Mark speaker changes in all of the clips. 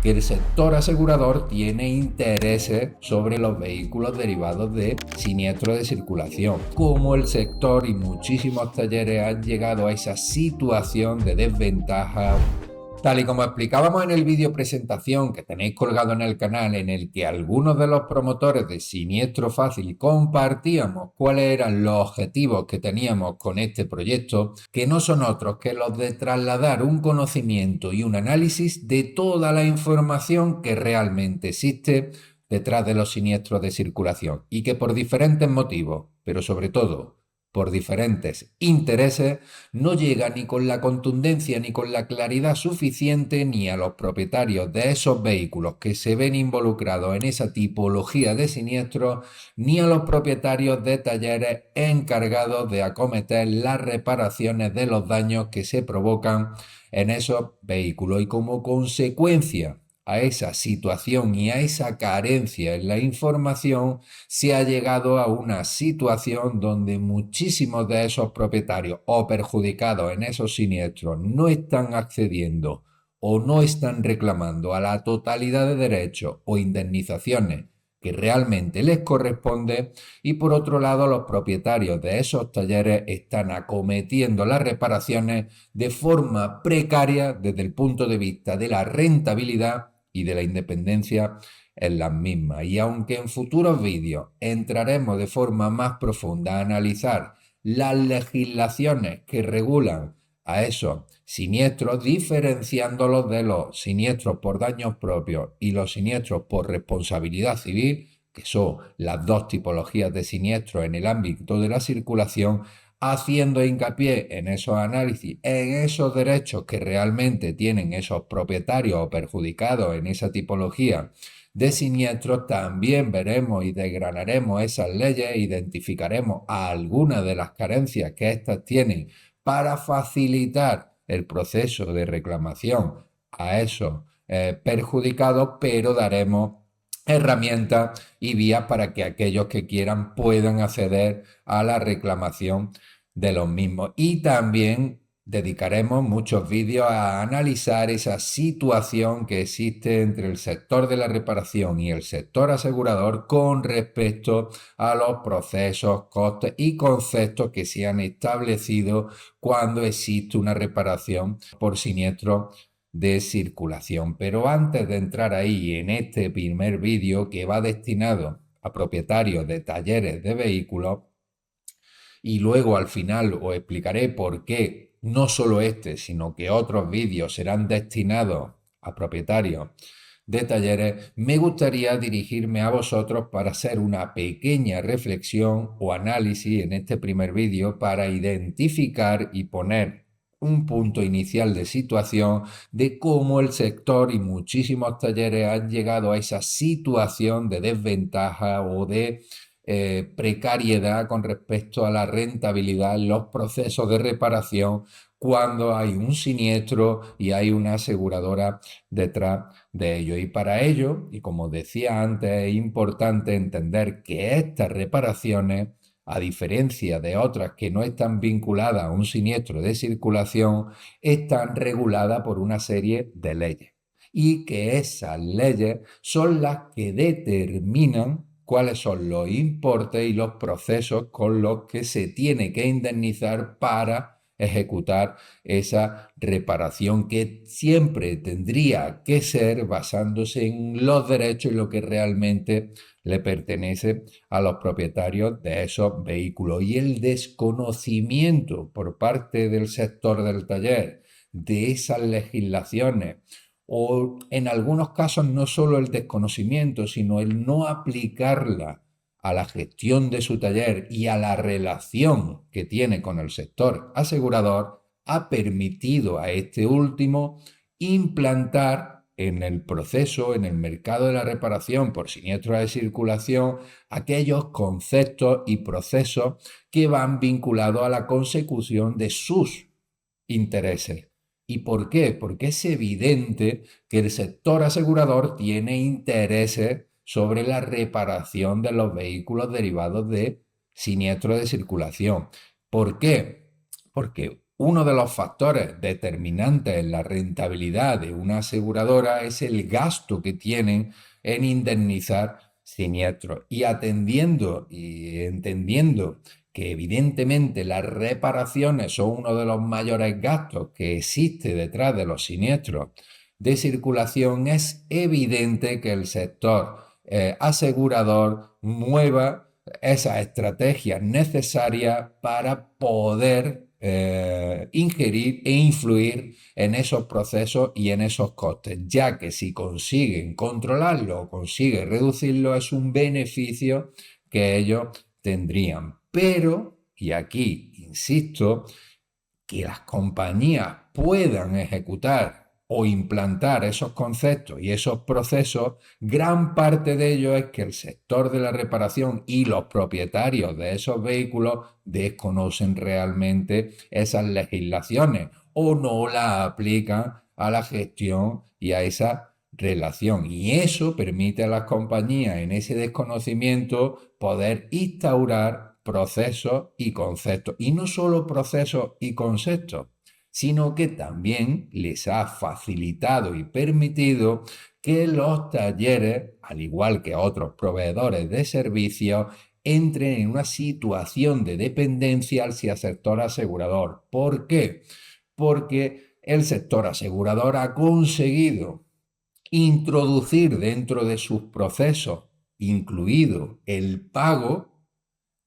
Speaker 1: que el sector asegurador tiene intereses sobre los vehículos derivados de siniestros de circulación. Como el sector y muchísimos talleres han llegado a esa situación de desventaja. Tal y como explicábamos en el vídeo presentación que tenéis colgado en el canal, en el que algunos de los promotores de Siniestro Fácil compartíamos cuáles eran los objetivos que teníamos con este proyecto, que no son otros que los de trasladar un conocimiento y un análisis de toda la información que realmente existe detrás de los siniestros de circulación y que por diferentes motivos, pero sobre todo por diferentes intereses, no llega ni con la contundencia ni con la claridad suficiente ni a los propietarios de esos vehículos que se ven involucrados en esa tipología de siniestros, ni a los propietarios de talleres encargados de acometer las reparaciones de los daños que se provocan en esos vehículos. Y como consecuencia a esa situación y a esa carencia en la información, se ha llegado a una situación donde muchísimos de esos propietarios o perjudicados en esos siniestros no están accediendo o no están reclamando a la totalidad de derechos o indemnizaciones que realmente les corresponde, y por otro lado los propietarios de esos talleres están acometiendo las reparaciones de forma precaria desde el punto de vista de la rentabilidad y de la independencia en las mismas. Y aunque en futuros vídeos entraremos de forma más profunda a analizar las legislaciones que regulan a esos siniestros, diferenciándolos de los siniestros por daños propios y los siniestros por responsabilidad civil, que son las dos tipologías de siniestros en el ámbito de la circulación, haciendo hincapié en esos análisis, en esos derechos que realmente tienen esos propietarios o perjudicados en esa tipología de siniestros, también veremos y desgranaremos esas leyes, identificaremos algunas de las carencias que éstas tienen para facilitar el proceso de reclamación a esos perjudicados, pero daremos herramientas y vías para que aquellos que quieran puedan acceder a la reclamación de los mismos. Y también dedicaremos muchos vídeos a analizar esa situación que existe entre el sector de la reparación y el sector asegurador con respecto a los procesos, costes y conceptos que se han establecido cuando existe una reparación por siniestro de circulación. Pero antes de entrar ahí en este primer vídeo, que va destinado a propietarios de talleres de vehículos, y luego al final os explicaré por qué no solo este, sino que otros vídeos serán destinados a propietarios de talleres, me gustaría dirigirme a vosotros para hacer una pequeña reflexión o análisis en este primer vídeo para identificar y poner un punto inicial de situación de cómo el sector y muchísimos talleres han llegado a esa situación de desventaja o de precariedad con respecto a la rentabilidad en los procesos de reparación cuando hay un siniestro y hay una aseguradora detrás de ello. Y para ello, y como decía antes, es importante entender que estas reparaciones, a diferencia de otras que no están vinculadas a un siniestro de circulación, están reguladas por una serie de leyes. Y que esas leyes son las que determinan cuáles son los importes y los procesos con los que se tiene que indemnizar para ejecutar esa reparación, que siempre tendría que ser basándose en los derechos y lo que realmente le pertenece a los propietarios de esos vehículos. Y el desconocimiento por parte del sector del taller de esas legislaciones, o en algunos casos no solo el desconocimiento, sino el no aplicarla a la gestión de su taller y a la relación que tiene con el sector asegurador, ha permitido a este último implantar en el proceso, en el mercado de la reparación por siniestros de circulación, aquellos conceptos y procesos que van vinculados a la consecución de sus intereses. ¿Y por qué? Porque es evidente que el sector asegurador tiene intereses sobre la reparación de los vehículos derivados de siniestros de circulación. ¿Por qué? Porque uno de los factores determinantes en la rentabilidad de una aseguradora es el gasto que tienen en indemnizar siniestros. Y atendiendo y entendiendo que evidentemente las reparaciones son uno de los mayores gastos que existe detrás de los siniestros de circulación, es evidente que el sector asegurador mueva esas estrategias necesarias para poder ingerir e influir en esos procesos y en esos costes, ya que si consiguen controlarlo o consiguen reducirlo es un beneficio que ellos tendrían. Pero, y aquí insisto, que las compañías puedan ejecutar o implantar esos conceptos y esos procesos, gran parte de ello es que el sector de la reparación y los propietarios de esos vehículos desconocen realmente esas legislaciones o no las aplican a la gestión y a esa relación. Y eso permite a las compañías en ese desconocimiento poder instaurar procesos y conceptos. Y no solo procesos y conceptos, sino que también les ha facilitado y permitido que los talleres, al igual que otros proveedores de servicios, entren en una situación de dependencia hacia el sector asegurador. ¿Por qué? Porque el sector asegurador ha conseguido introducir dentro de sus procesos, incluido el pago,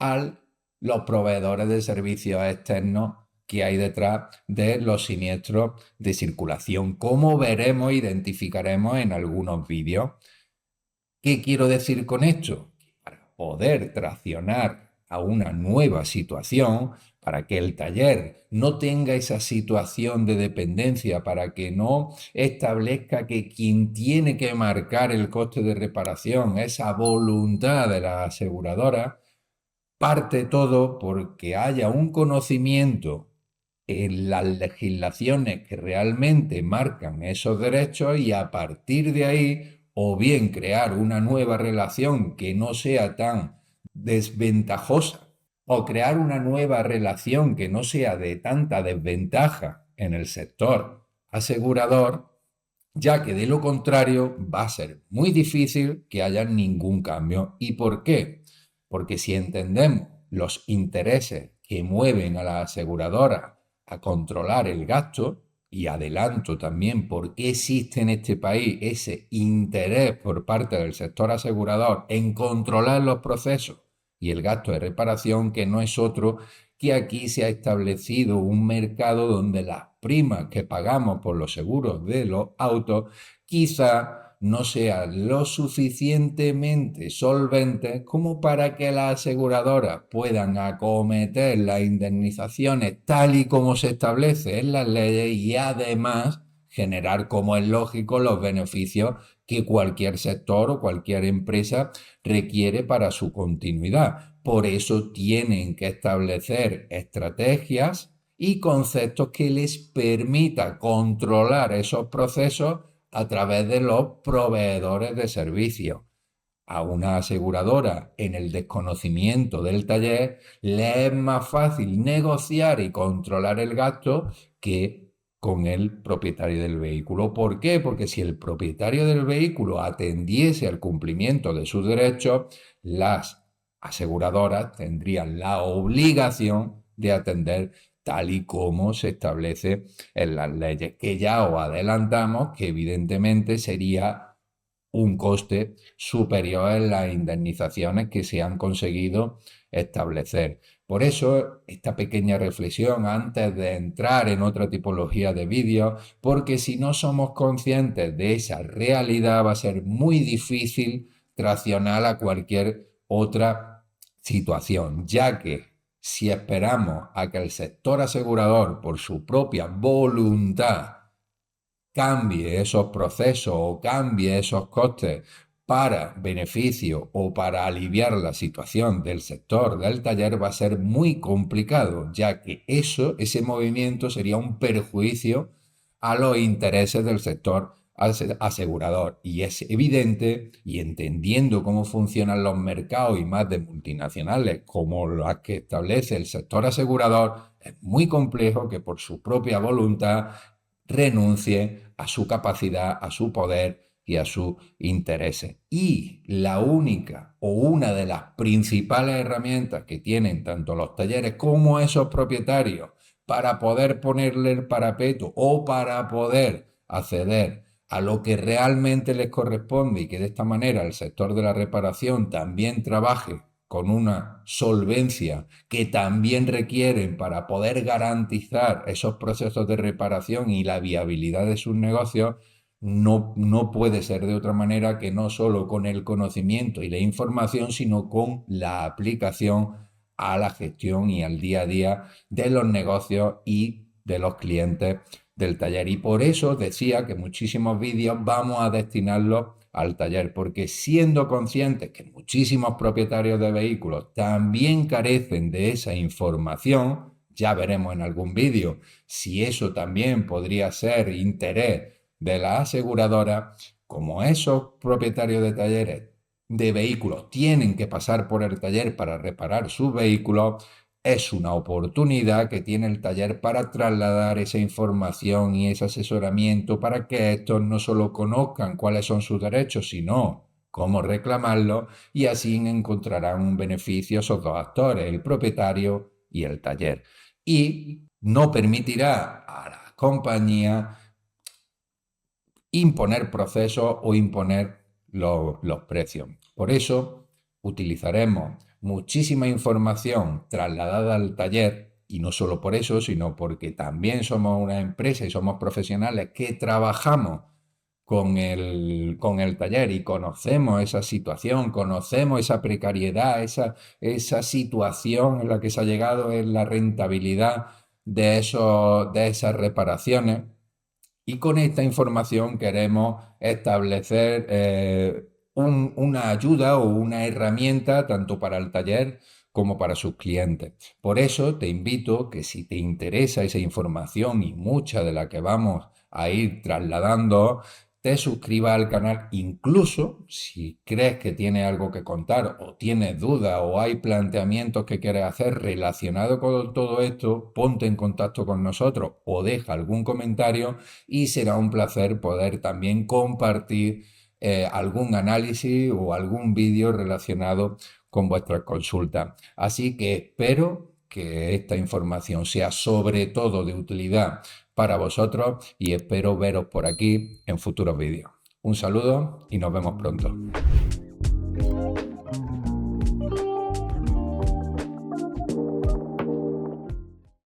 Speaker 1: a los proveedores de servicios externos que hay detrás de los siniestros de circulación, como veremos e identificaremos en algunos vídeos. ¿Qué quiero decir con esto? Para poder traccionar a una nueva situación, para que el taller no tenga esa situación de dependencia, para que no establezca que quien tiene que marcar el coste de reparación, esa voluntad de la aseguradora, parte todo porque haya un conocimiento en las legislaciones que realmente marcan esos derechos y a partir de ahí o bien crear una nueva relación que no sea tan desventajosa o crear una nueva relación que no sea de tanta desventaja en el sector asegurador, ya que de lo contrario va a ser muy difícil que haya ningún cambio. ¿Y por qué? Porque si entendemos los intereses que mueven a la aseguradora a controlar el gasto, y adelanto también por qué existe en este país ese interés por parte del sector asegurador en controlar los procesos y el gasto de reparación, que no es otro que aquí se ha establecido un mercado donde las primas que pagamos por los seguros de los autos quizá no sean lo suficientemente solventes como para que las aseguradoras puedan acometer las indemnizaciones tal y como se establece en las leyes y además generar, como es lógico, los beneficios que cualquier sector o cualquier empresa requiere para su continuidad. Por eso tienen que establecer estrategias y conceptos que les permita controlar esos procesos a través de los proveedores de servicios. A una aseguradora en el desconocimiento del taller le es más fácil negociar y controlar el gasto que con el propietario del vehículo. ¿Por qué? Porque si el propietario del vehículo atendiese al cumplimiento de sus derechos, las aseguradoras tendrían la obligación de atender tal y como se establece en las leyes, que ya os adelantamos que evidentemente sería un coste superior en las indemnizaciones que se han conseguido establecer. Por eso, esta pequeña reflexión antes de entrar en otra tipología de vídeos, porque si no somos conscientes de esa realidad va a ser muy difícil traccionar a cualquier otra situación, ya que si esperamos a que el sector asegurador, por su propia voluntad, cambie esos procesos o cambie esos costes para beneficio o para aliviar la situación del sector del taller, va a ser muy complicado, ya que ese movimiento sería un perjuicio a los intereses del sector asegurador. Y es evidente, y entendiendo cómo funcionan los mercados y más de multinacionales como las que establece el sector asegurador, es muy complejo que por su propia voluntad renuncie a su capacidad, a su poder y a sus intereses. Y la única o una de las principales herramientas que tienen tanto los talleres como esos propietarios para poder ponerle el parapeto o para poder acceder a lo que realmente les corresponde y que de esta manera el sector de la reparación también trabaje con una solvencia que también requieren para poder garantizar esos procesos de reparación y la viabilidad de sus negocios, no puede ser de otra manera que no solo con el conocimiento y la información, sino con la aplicación a la gestión y al día a día de los negocios y de los clientes del taller. Y por eso decía que muchísimos vídeos vamos a destinarlos al taller, porque siendo conscientes que muchísimos propietarios de vehículos también carecen de esa información, ya veremos en algún vídeo si eso también podría ser interés de la aseguradora, como esos propietarios de talleres de vehículos tienen que pasar por el taller para reparar sus vehículos, es una oportunidad que tiene el taller para trasladar esa información y ese asesoramiento para que estos no solo conozcan cuáles son sus derechos, sino cómo reclamarlos, y así encontrarán un beneficio esos dos actores, el propietario y el taller. Y no permitirá a la compañía imponer procesos o imponer los precios. Por eso utilizaremos muchísima información trasladada al taller, y no solo por eso, sino porque también somos una empresa y somos profesionales que trabajamos con el taller y conocemos esa situación, conocemos esa precariedad, esa situación en la que se ha llegado en la rentabilidad de esas reparaciones. Y con esta información queremos establecer una ayuda o una herramienta tanto para el taller como para sus clientes. Por eso te invito que si te interesa esa información y mucha de la que vamos a ir trasladando, te suscribas al canal, incluso si crees que tienes algo que contar o tienes dudas o hay planteamientos que quieres hacer relacionados con todo esto, ponte en contacto con nosotros o deja algún comentario y será un placer poder también compartir algún análisis o algún vídeo relacionado con vuestras consultas. Así que espero que esta información sea sobre todo de utilidad para vosotros y espero veros por aquí en futuros vídeos. Un saludo y nos vemos pronto.